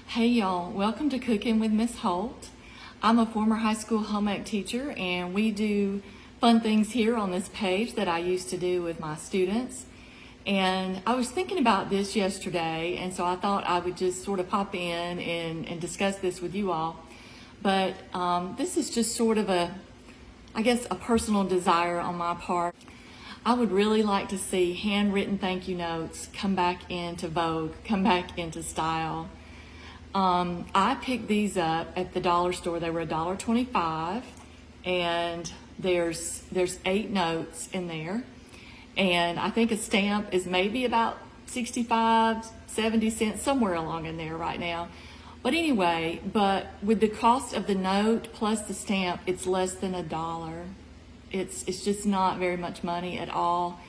Hey y'all, welcome to Cooking with Miss Holt. I'm a former high school home ec teacher, and we do fun things here on this page that I used to do with my students. And I was thinking about this yesterday, and so I thought I would just sort of pop in and discuss this with you all. But this is just sort of a personal desire on my part. I would really like to see handwritten thank you notes come back into vogue, come back into style. I picked these up at the dollar store. They were $1.25, and there's 8 notes in there. And I think a stamp is maybe about 65, 70 cents, somewhere along in there right now. But anyway, but with the cost of the note plus the stamp, it's less than $1. It's just not very much money at all.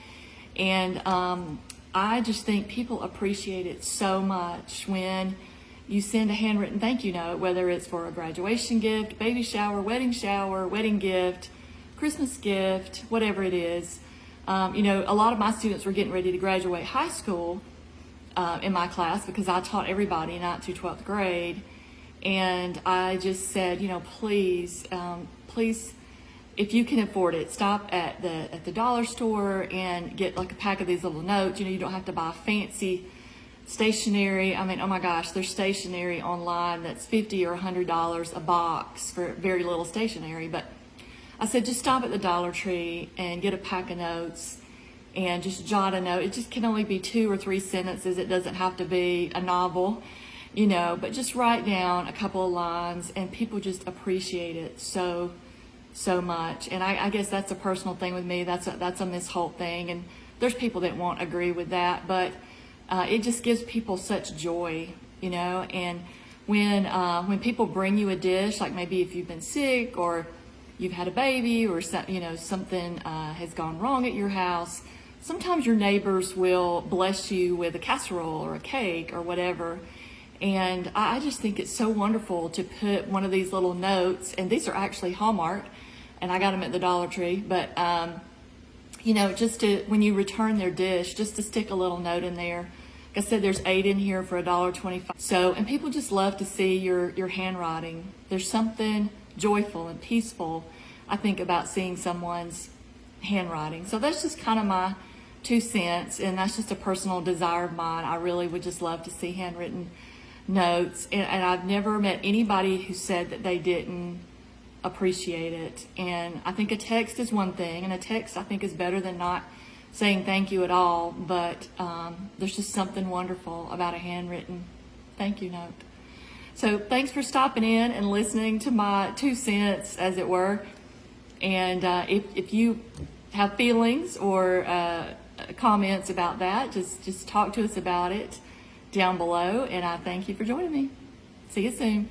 And I just think people appreciate it so much when you send a handwritten thank you note, whether it's for a graduation gift, baby shower, wedding gift, Christmas gift, whatever it is. A lot of my students were getting ready to graduate high school in my class because I taught everybody 9th through 12th grade. And I just said, please, if you can afford it, stop at the dollar store and get like a pack of these little notes. You don't have to buy fancy stationery. I mean, oh my gosh, there's stationery online that's $50 or $100 a box for very little stationery. But I said, just stop at the Dollar Tree and get a pack of notes and just jot a note. It just can only be 2 or 3 sentences. It doesn't have to be a novel, but just write down a couple of lines, and people just appreciate it so much. And I guess that's a personal thing with me. That's a Miss Holt thing. And there's people that won't agree with that, but it just gives people such joy, and when people bring you a dish, like maybe if you've been sick or you've had a baby or something has gone wrong at your house, sometimes your neighbors will bless you with a casserole or a cake or whatever. And I just think it's so wonderful to put one of these little notes, and these are actually Hallmark, and I got them at the Dollar Tree, but just to, when you return their dish, just to stick a little note in there. Like I said, there's 8 in here for $1.25. So, and people just love to see your handwriting. There's something joyful and peaceful, I think, about seeing someone's handwriting. So that's just kind of my 2 cents, and that's just a personal desire of mine. I really would just love to see handwritten notes, and I've never met anybody who said that they didn't appreciate it. And I think a text is one thing, and a text I think is better than not saying thank you at all, but there's just something wonderful about a handwritten thank you note. So thanks for stopping in and listening to my 2 cents, as it were. And if you have feelings or comments about that, just talk to us about it down below, and I thank you for joining me. See you soon.